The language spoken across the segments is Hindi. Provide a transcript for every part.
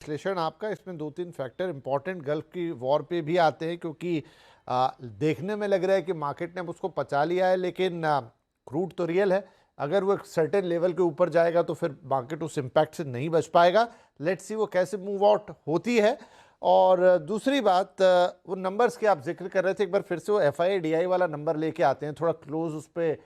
विश्लेषण आपका इसमें 2-3 फैक्टर इंपॉर्टेंट गल्फ की वॉर पे भी आते हैं, क्योंकि देखने में लग रहा है कि मार्केट ने अब उसको पचा लिया है, लेकिन क्रूड तो रियल है। अगर वो एक सर्टेन लेवल के ऊपर जाएगा तो फिर मार्केट उस इम्पैक्ट से नहीं बच पाएगा। लेट्स सी वो कैसे मूव आउट होती है। और दूसरी बात, वो नंबर्स के आप जिक्र कर रहे थे, एक बार फिर से वो FII-DI वाला नंबर लेके आते हैं, थोड़ा क्लोज उस पर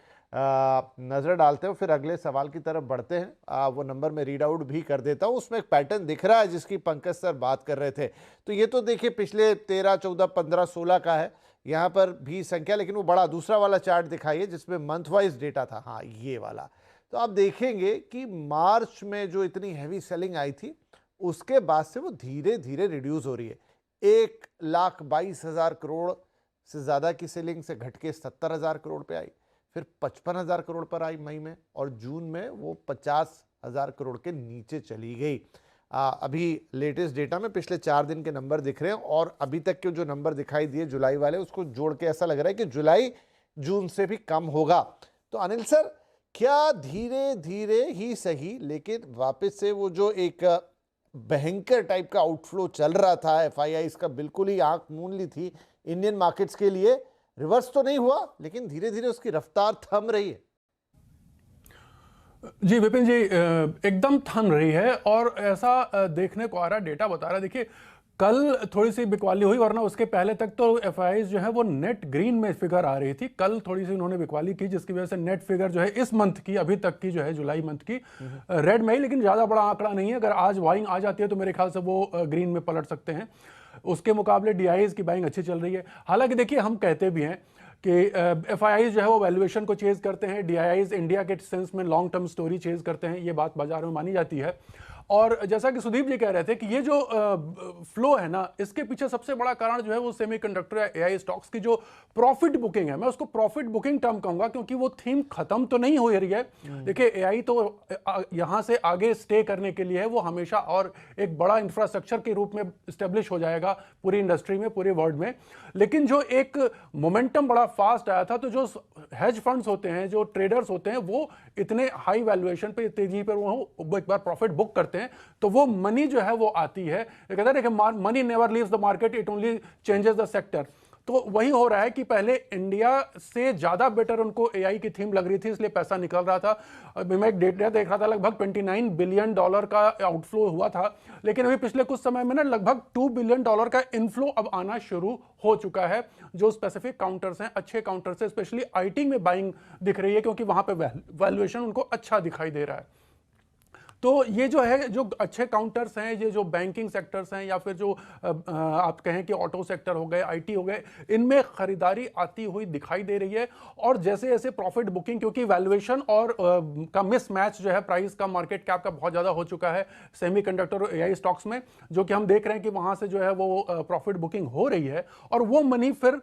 नज़र डालते हो, फिर अगले सवाल की तरफ बढ़ते हैं। वो नंबर मैं रीड आउट भी कर देता हूँ, उसमें एक पैटर्न दिख रहा है जिसकी पंकज सर बात कर रहे थे। तो ये तो देखिए पिछले 13, 14, 15, 16 का है, यहाँ पर भी संख्या, लेकिन वो बड़ा दूसरा वाला चार्ट दिखाइए जिसमें मंथ वाइज डेटा था। हाँ, ये वाला। तो आप देखेंगे कि मार्च में जो इतनी हैवी सेलिंग आई थी, उसके बाद से वो धीरे धीरे रिड्यूस हो रही है। 1,22,000 करोड़ से ज़्यादा की सेलिंग से घट के 70,000 करोड़ पे आई, फिर 55,000 करोड़ पर आई मई में, और जून में वो 50,000 करोड़ के नीचे चली गई। अभी लेटेस्ट डेटा में पिछले 4 दिन के नंबर दिख रहे हैं, और अभी तक के जो नंबर दिखाई दिए जुलाई वाले, उसको जोड़ के ऐसा लग रहा है कि जुलाई जून से भी कम होगा। तो अनिल सर, क्या धीरे धीरे ही सही, लेकिन वापस से वो जो एक भयंकर टाइप का आउटफ्लो चल रहा था, FII इसका बिल्कुल ही आंख मूंद ली थी इंडियन मार्केट्स के लिए, रिवर्स तो नहीं हुआ, लेकिन धीरे धीरे उसकी रफ्तार थम रही है। जी विपिन जी, एकदम थम रही है, और ऐसा देखने को आ रहा है, डेटा बता रहा है। देखिए, कल थोड़ी सी बिकवाली हुई, वरना उसके पहले तक तो FIIs जो है वो नेट ग्रीन में फिगर आ रही थी। कल थोड़ी सी उन्होंने बिकवाली की, जिसकी वजह से नेट फिगर जो है इस मंथ की, अभी तक की जो है जुलाई मंथ की, रेड में ही, लेकिन ज़्यादा बड़ा आंकड़ा नहीं है। अगर आज बाइंग आ जाती है तो मेरे ख्याल से वो ग्रीन में पलट सकते हैं। उसके मुकाबले DIIs की बाइंग अच्छी चल रही है। हालांकि देखिए, हम कहते भी हैं कि FIIs जो है वो वैल्यूएशन को चेज करते हैं, DIIs इंडिया के सेंस में लॉन्ग टर्म स्टोरी चेज करते हैं। ये बात बाजार में मानी जाती है। और जैसा कि सुदीप जी कह रहे थे कि ये जो फ्लो है ना, इसके पीछे सबसे बड़ा कारण जो है वो सेमीकंडक्टर या AI स्टॉक्स की जो प्रॉफिट बुकिंग है। मैं उसको प्रॉफिट बुकिंग टर्म कहूंगा, क्योंकि वो थीम खत्म तो नहीं हो रही है। देखिए, AI तो यहां से आगे स्टे करने के लिए है, वो हमेशा और एक बड़ा इंफ्रास्ट्रक्चर के रूप में स्टेब्लिश हो जाएगा पूरी इंडस्ट्री में, पूरे वर्ल्ड में। लेकिन जो एक मोमेंटम बड़ा फास्ट आया था, तो जो हेज फंड्स होते हैं, जो ट्रेडर्स होते हैं, वो इतने हाई वैल्यूएशन पे, तेजी पर वो एक बार प्रॉफिट बुक करते हैं, तो वो मनी जो है वो आती है। कहते हैं कि money never leaves the market, it only changes the sector. तो वही हो रहा है कि पहले इंडिया से ज्यादा बेटर उनको AI की थीम लग रही थी, इसलिए पैसा निकल रहा था। अभी मैं एक डेटा देख रहा था, लगभग $29 बिलियन का आउटफ्लो हुआ था, लेकिन अभी पिछले कुछ समय में ना लगभग $2 बिलियन का इनफ्लो अब आना शुरू हो चुका है। जो स्पेसिफिक काउंटर्स हैं, अच्छे काउंटर्स हैं, स्पेशली IT में बाइंग दिख रही है, क्योंकि वहां पे वैल्यूएशन उनको अच्छा दिखाई दे रहा है। तो ये जो है, जो अच्छे काउंटर्स हैं, ये जो बैंकिंग सेक्टर्स हैं, या फिर जो आप कहें कि ऑटो सेक्टर हो गए, IT हो गए, इनमें खरीदारी आती हुई दिखाई दे रही है। और जैसे जैसे प्रॉफिट बुकिंग, क्योंकि वैल्यूएशन और का मिसमैच जो है प्राइस का, मार्केट कैप का बहुत ज़्यादा हो चुका है सेमीकंडक्टर और AI स्टॉक्स में, जो कि हम देख रहे हैं कि वहाँ से जो है वो प्रॉफिट बुकिंग हो रही है। और वो मनी फिर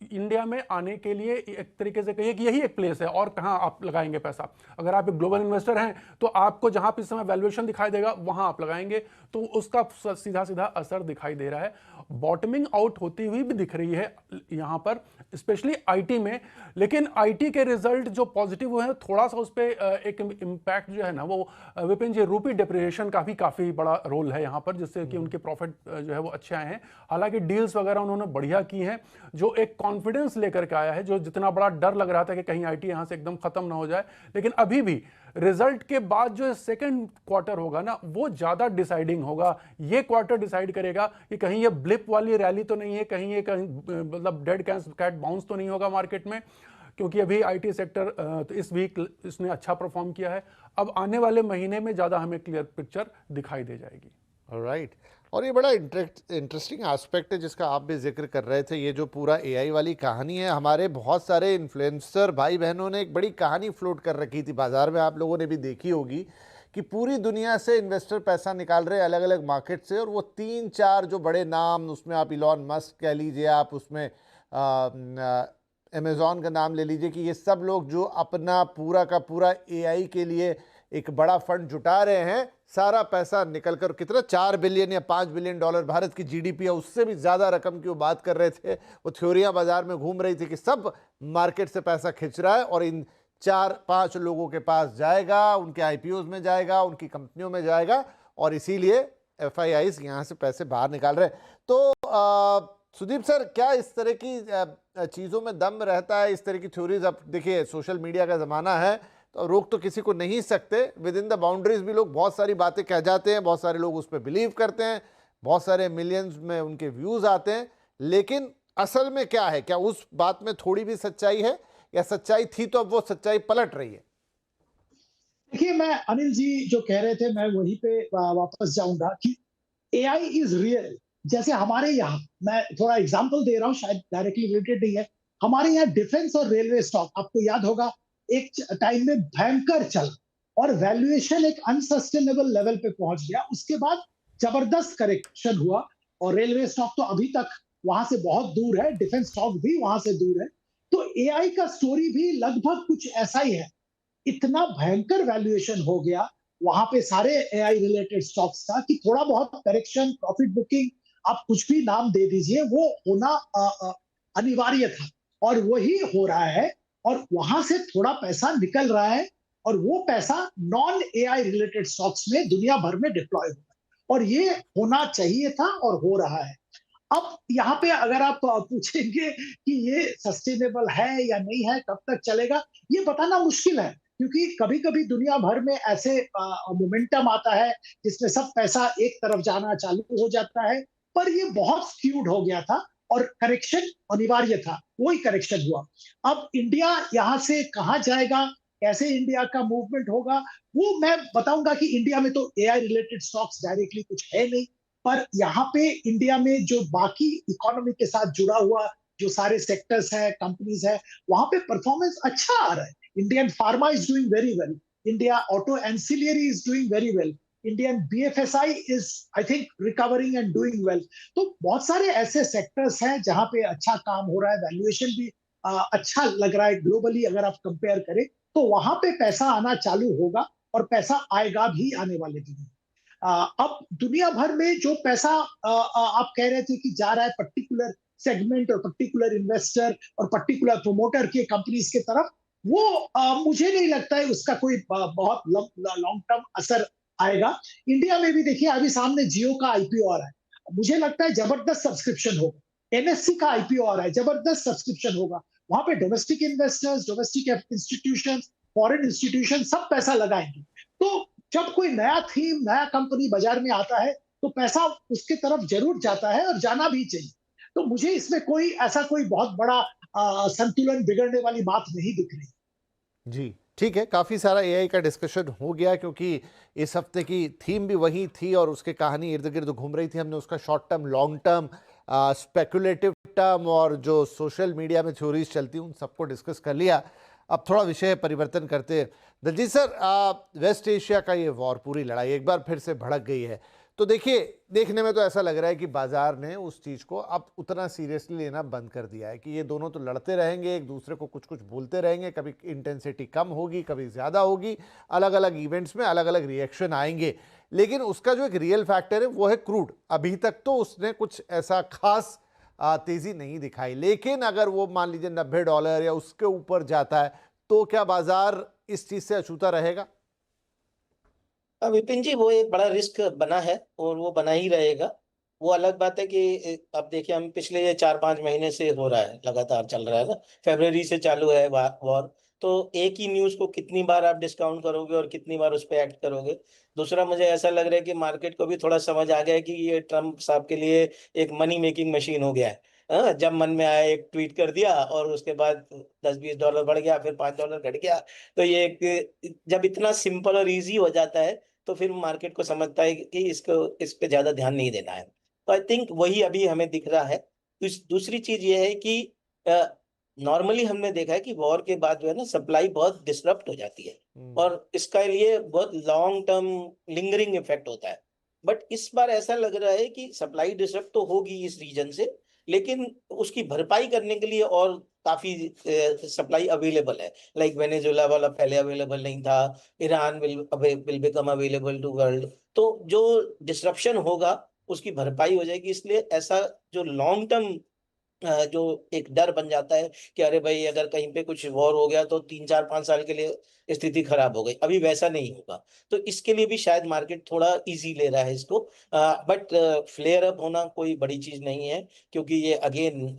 इंडिया में आने के लिए एक तरीके से कहिए कि यही एक प्लेस है, और कहां आप लगाएंगे पैसा। अगर आप एक ग्लोबल इन्वेस्टर हैं तो आपको जहां पे इस समय वैल्यूएशन दिखाई देगा वहां आप लगाएंगे, तो उसका सीधा सीधा असर दिखाई दे रहा है। बॉटमिंग आउट होती हुई भी दिख रही है यहां पर, स्पेशली IT में। लेकिन IT के रिजल्ट जो पॉजिटिव हुए हैं, थोड़ा सा उस पर एक इम्पैक्ट जो है ना, वो विपिन जी, रूपी डिप्रिसिएशन का भी काफी बड़ा रोल है यहां पर, जिससे कि उनके प्रॉफिट जो है वो अच्छे आए हैं। हालांकि डील्स वगैरह उन्होंने बढ़िया की हैं, जो एक कॉन्फिडेंस लेकर के आया है। जो जितना बड़ा डर लग रहा था कि कहीं IT यहां से एकदम खत्म ना हो जाए, लेकिन अभी भी रिजल्ट के बाद जो सेकंड क्वार्टर होगा ना, वो ज्यादा डिसाइडिंग होगा। ये क्वार्टर डिसाइड करेगा कि कहीं ये ब्लिप वाली रैली तो नहीं है, कहीं ये मतलब डेड कैट बाउंस तो नहीं होगा मार्केट में। क्योंकि अभी IT सेक्टर तो इस वीक इसने अच्छा परफॉर्म किया है। अब आने वाले महीने में ज्यादा हमें क्लियर पिक्चर दिखाई दे जाएगी। राइट। और ये बड़ा इंटरेस्टिंग एस्पेक्ट है जिसका आप भी जिक्र कर रहे थे, ये जो पूरा AI वाली कहानी है। हमारे बहुत सारे इन्फ्लुएंसर भाई बहनों ने एक बड़ी कहानी फ्लोट कर रखी थी बाजार में, आप लोगों ने भी देखी होगी, कि पूरी दुनिया से इन्वेस्टर पैसा निकाल रहे हैं अलग अलग मार्केट से, और वो 3-4 जो बड़े नाम, उसमें आप इलॉन मस्क कह लीजिए, आप उसमें अमेजॉन का नाम ले लीजिए, कि ये सब लोग जो अपना पूरा का पूरा AI के लिए एक बड़ा फंड जुटा रहे हैं, सारा पैसा निकल कर कितना 4 बिलियन या 5 बिलियन डॉलर, भारत की GDP है उससे भी ज़्यादा रकम की वो बात कर रहे थे। वो थ्योरियाँ बाजार में घूम रही थी कि सब मार्केट से पैसा खिंच रहा है और इन 4-5 लोगों के पास जाएगा, उनके IPOs में जाएगा, उनकी कंपनियों में जाएगा, और इसीलिए FIIs यहाँ से पैसे बाहर निकाल रहे हैं। तो सुदीप सर, क्या इस तरह की चीज़ों में दम रहता है, इस तरह की थ्योरीज? अब देखिए सोशल मीडिया का ज़माना है, तो रोक तो किसी को नहीं सकते, विद इन द बाउंड्रीज भी लोग बहुत सारी बातें कह जाते हैं, बहुत सारे लोग उस पर बिलीव करते हैं, बहुत सारे मिलियंस में उनके व्यूज़ आते हैं, लेकिन असल में क्या है? क्या उस बात में थोड़ी भी सच्चाई है, या सच्चाई थी तो अब वो सच्चाई पलट रही है? देखिए, मैं अनिल जी जो कह रहे थे, मैं वहीं पे वापस जाऊंगा कि एआई इज रियल। जैसे हमारे यहाँ, मैं थोड़ा एग्जांपल दे रहा हूँ, शायद डायरेक्टली रिलेटेड नहीं है। हमारे यहाँ डिफेंस और रेलवे स्टॉक, आपको याद होगा, एक टाइम में भयंकर चल और वैल्यूएशन एक अनसस्टेनेबल लेवल पे पहुंच गया। उसके बाद जबरदस्त करेक्शन हुआ और रेलवे स्टॉक तो अभी तक वहां से बहुत दूर है, डिफेंस स्टॉक भी वहां से दूर है। तो एआई का स्टोरी भी लगभग कुछ ऐसा ही है। इतना भयंकर वैल्यूएशन हो गया वहां पे सारे एआई रिलेटेड स्टॉक्स का कि थोड़ा बहुत करेक्शन, प्रॉफिट बुकिंग, आप कुछ भी नाम दे दीजिए, वो होना अनिवार्य था और वही हो रहा है। और वहां से थोड़ा पैसा निकल रहा है और वो पैसा नॉन एआई रिलेटेड स्टॉक्स में दुनिया भर में डिप्लॉय हो रहा है और ये होना चाहिए था और हो रहा है। अब यहाँ पे अगर आप पूछेंगे कि ये सस्टेनेबल है या नहीं है, कब तक चलेगा, ये बताना मुश्किल है, क्योंकि कभी कभी दुनिया भर में ऐसे मोमेंटम आता है जिसमें सब पैसा एक तरफ जाना चालू हो जाता है। पर ये बहुत स्क्यूड हो गया था और करेक्शन अनिवार्य था, वही करेक्शन हुआ। अब इंडिया यहाँ से कहाँ जाएगा, कैसे इंडिया का मूवमेंट होगा, वो मैं बताऊंगा कि इंडिया में तो एआई रिलेटेड स्टॉक्स डायरेक्टली कुछ है नहीं। पर यहाँ पे इंडिया में जो बाकी इकोनॉमी के साथ जुड़ा हुआ जो सारे सेक्टर्स है, कंपनीज है, वहां पे परफॉर्मेंस अच्छा आ रहा है। Indian pharma is doing very well, India auto ancillary is doing very well, Indian BFSI is I think recovering and doing well. तो बहुत सारे ऐसे सेक्टर्स हैं जहां पे अच्छा काम हो रहा है, वैल्यूएशन भी अच्छा लग रहा है ग्लोबली। अगर आप कंपेयर करें तो वहां पे पैसा आना चालू होगा और पैसा आएगा भी आने वाले दिनों में। अब दुनिया भर में जो पैसा आप कह रहे थे कि जा रहा है पर्टिकुलर सेगमेंट और पर्टिकुलर इन्वेस्टर और पर्टिकुलर प्रोमोटर के कंपनीज के तरफ, वो मुझे नहीं लगता है उसका कोई बहुत लॉन्ग टर्म असर आएगा। इंडिया में भी देखिए, अभी सामने जियो का आईपीओ आ रहा है, मुझे लगता है जबरदस्त सब्सक्रिप्शन होगा। एनएससी का आईपीओ आ रहा है, जबरदस्त सब्सक्रिप्शन होगा। वहां पे domestic investors, domestic institution, foreign institution सब पैसा लगाएंगे। तो जब कोई नया थीम, नया कंपनी बाजार में आता है तो पैसा उसके तरफ जरूर जाता है और जाना भी चाहिए। तो मुझे इसमें कोई ऐसा कोई बहुत बड़ा संतुलन बिगड़ने वाली बात नहीं दिख रही। जी, ठीक है, काफ़ी सारा एआई का डिस्कशन हो गया, क्योंकि इस हफ्ते की थीम भी वही थी और उसके कहानी इर्द गिर्द घूम रही थी। हमने उसका short term, long term, speculative term और जो सोशल मीडिया में थ्योरीज चलती उन सबको डिस्कस कर लिया। अब थोड़ा विषय परिवर्तन करते हैं। दलजीत सर, वेस्ट एशिया का ये वॉर, पूरी लड़ाई एक बार फिर से भड़क गई है। तो देखिए, देखने में तो ऐसा लग रहा है कि बाजार ने उस चीज़ को अब उतना सीरियसली लेना बंद कर दिया है कि ये दोनों तो लड़ते रहेंगे, एक दूसरे को कुछ कुछ बोलते रहेंगे, कभी इंटेंसिटी कम होगी, कभी ज़्यादा होगी, अलग अलग इवेंट्स में अलग अलग रिएक्शन आएंगे। लेकिन उसका जो एक रियल फैक्टर है वो है क्रूड। अभी तक तो उसने कुछ ऐसा खास तेज़ी नहीं दिखाई, लेकिन अगर वो मान लीजिए $90 या उसके ऊपर जाता है तो क्या बाजार इस चीज़ से अछूता रहेगा? विपिन जी, वो एक बड़ा रिस्क बना है और वो बना ही रहेगा। वो अलग बात है कि अब देखिए, हम पिछले ये 4-5 महीने से हो रहा है, लगातार चल रहा है ना, फरवरी से चालू है वॉर। तो एक ही न्यूज़ को कितनी बार आप डिस्काउंट करोगे और कितनी बार उस पे एक्ट करोगे। दूसरा, मुझे ऐसा लग रहा है कि मार्केट को भी थोड़ा समझ आ गया है कि ये ट्रम्प साहब के लिए एक मनी मेकिंग मशीन हो गया है। जब मन में आया एक ट्वीट कर दिया और उसके बाद $10-20 बढ़ गया, फिर $5 घट गया। तो ये एक, जब इतना सिंपल और ईज़ी हो जाता है तो फिर मार्केट को समझता है कि इसको, इस पे ज़्यादा ध्यान नहीं देना है। तो आई थिंक वही अभी हमें दिख रहा है। दूसरी चीज़ ये है कि नॉर्मली हमने देखा है कि वॉर के बाद जो है ना, सप्लाई बहुत डिसरप्ट हो जाती है और इसका लिए बहुत लॉन्ग टर्म लिंगरिंग इफेक्ट होता है। बट इस बार ऐसा लग रहा है कि सप्लाई डिसरप्ट तो होगी इस रीजन से, लेकिन उसकी भरपाई करने के लिए और काफी सप्लाई अवेलेबल है। लाइक वेनेजुएला वाला पहले अवेलेबल नहीं था, Iran will become available to world. तो जो डिसरप्शन होगा उसकी भरपाई हो जाएगी। इसलिए ऐसा जो लॉन्ग टर्म जो एक डर बन जाता है कि अरे भाई अगर कहीं पे कुछ वॉर हो गया तो 3 4 5 साल के लिए स्थिति खराब हो गई। अभी वैसा नहीं होगा, तो इसके लिए भी शायद मार्केट थोड़ा इजी ले रहा है इसको। बट फ्लेयर अप होना कोई बड़ी चीज नहीं है, क्योंकि ये अगेन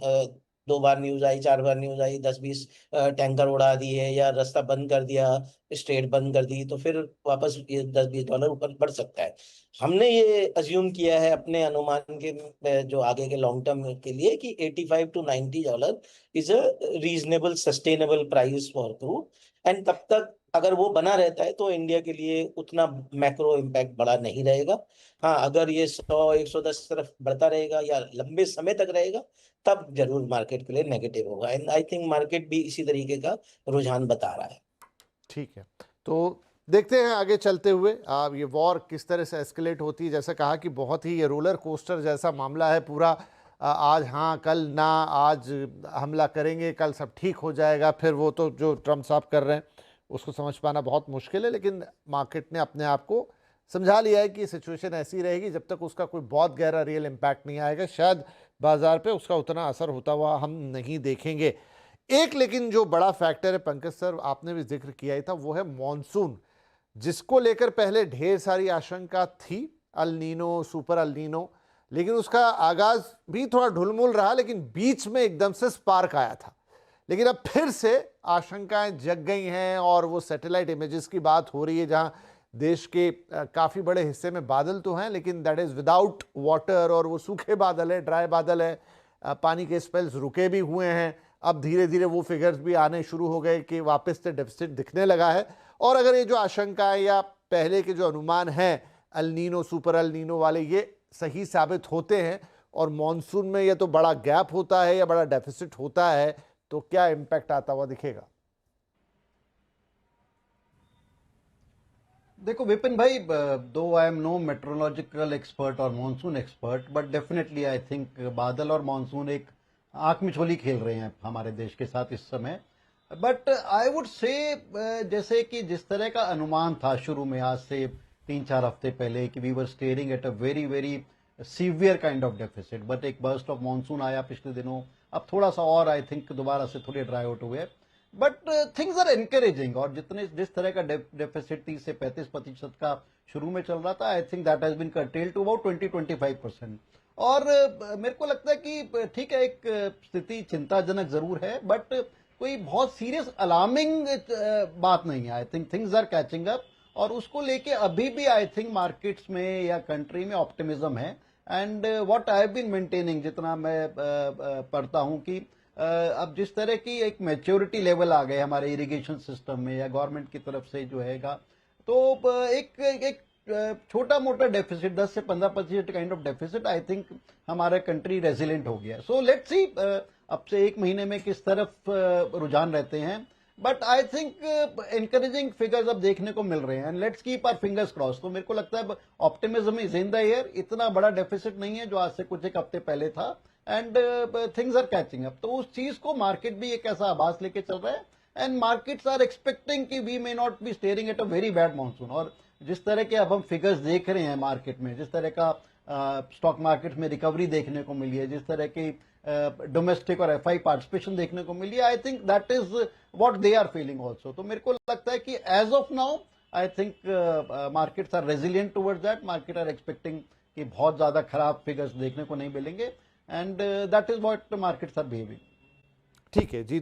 2 बार न्यूज आई, 4 बार न्यूज आई, 10 20 टैंकर उड़ा दिए या रास्ता बंद कर दिया, स्ट्रेट बंद कर दी, तो फिर वापस ये $10 20 ऊपर बढ़ सकता है। हमने ये अज्यूम किया है अपने अनुमान के जो आगे के लॉन्ग टर्म के लिए कि $85 to $90 is a reasonable sustainable price for crude. And तब तक अगर वो बना रहता है तो इंडिया के लिए उतना मैक्रो इम्पैक्ट बड़ा नहीं रहेगा। हाँ, अगर ये 100 110 तरफ बढ़ता रहेगा या लंबे समय तक रहेगा, तब जरूर मार्केट के लिए नेगेटिव होगा। एंड आई थिंक मार्केट भी इसी तरीके का रुझान बता रहा है। ठीक है, तो देखते हैं आगे चलते हुए ये वॉर किस तरह से एस्केलेट होती है। जैसा कहा कि बहुत ही ये रोलर कोस्टर जैसा मामला है पूरा। आज हाँ कल ना, आज हमला करेंगे कल सब ठीक हो जाएगा, फिर वो तो जो ट्रम्प साहब कर रहे हैं उसको समझ पाना बहुत मुश्किल है। लेकिन मार्केट ने अपने आप को समझा लिया है कि सिचुएशन ऐसी रहेगी जब तक उसका कोई बहुत गहरा रियल इम्पैक्ट नहीं आएगा। शायद बाजार पे उसका उतना असर होता हुआ हम नहीं देखेंगे। एक लेकिन जो बड़ा फैक्टर है पंकज सर, आपने भी जिक्र किया ही था, वो है मॉनसून, जिसको लेकर पहले ढेर सारी आशंका थी, El Nino super El Nino, लेकिन उसका आगाज भी थोड़ा ढुलमुल रहा, लेकिन बीच में एकदम से स्पार्क आया था। लेकिन अब फिर से आशंकाएं जग गई हैं और वो सैटेलाइट इमेजेस की बात हो रही है जहां देश के काफ़ी बड़े हिस्से में बादल तो हैं लेकिन दैट इज़ विदाउट वाटर, और वो सूखे बादल है, ड्राई बादल है, पानी के स्पेल्स रुके भी हुए हैं। अब धीरे धीरे वो फिगर्स भी आने शुरू हो गए कि वापस से डेफिसिट दिखने लगा है। और अगर ये जो आशंकाएं या पहले के जो अनुमान हैं El Nino super El Nino वाले ये सही साबित होते हैं और मॉनसून में ये तो बड़ा गैप होता है या बड़ा डेफिसिट होता है, तो क्या इम्पैक्ट आता हुआ दिखेगा? देखो विपिन भाई, though I am no meteorological expert और monsoon expert, but definitely I think बादल और मानसून एक आंख मिचोली खेल रहे हैं हमारे देश के साथ इस समय। बट आई वुड से जैसे कि जिस तरह का अनुमान था शुरू में, आज से 3 4 हफ्ते पहले, कि we were staring at a very very severe kind of deficit, but एक बर्स्ट ऑफ मानसून आया पिछले दिनों, अब थोड़ा सा और आई थिंक दोबारा से थोड़े ड्राई आउट हुए। बट थिंग्स आर एनकरेजिंग, और जिस तरह का डेफिसिट 30 से 35% का शुरू में चल रहा था, I think that has been curtailed to about 20-25%। और मेरे को लगता है कि ठीक है, एक स्थिति चिंताजनक जरूर है, बट कोई बहुत सीरियस अलार्मिंग बात नहीं है। I think things are catching up, और उसको लेके अभी भी आई थिंक मार्केट्स में या कंट्री में ऑप्टिमिज्म है। And what I have been maintaining, जितना मैं पढ़ता हूं कि अब जिस तरह की एक मैच्योरिटी लेवल आ गए हमारे इरिगेशन सिस्टम में या गवर्नमेंट की तरफ से जो हैगा, तो एक छोटा मोटा डेफिसिट 10 से 15% kind of deficit, I think हमारा कंट्री रेजिलेंट हो गया। सो लेट्स सी अब से 1 महीने में किस तरफ रुझान रहते हैं। But I think encouraging figures अब देखने को मिल रहे हैं, and let's keep our fingers cross. तो मेरे को लगता है optimism is in the air. इतना बड़ा डेफिसिट नहीं है जो आज से कुछ एक हफ्ते पहले था, and things are catching up. तो उस चीज को मार्केट भी एक ऐसा आभास लेके चल रहा है, एंड मार्केट्स आर एक्सपेक्टिंग कि we may not be staring at a very bad monsoon. और जिस तरह के अब हम फिगर्स देख रहे हैं मार्केट में, जिस तरह का स्टॉक मार्केट में रिकवरी देखने को मिली है, जिस तरह की डोमेस्टिक और एफआई पार्टिसिपेशन देखने को मिली है, I think that is what they are feeling also. तो मेरे को लगता है कि as of now I think markets are resilient towards that. Market are expecting कि बहुत ज्यादा खराब फिगर्स देखने को नहीं मिलेंगे, and that is what markets are behaving. ठीक है जी।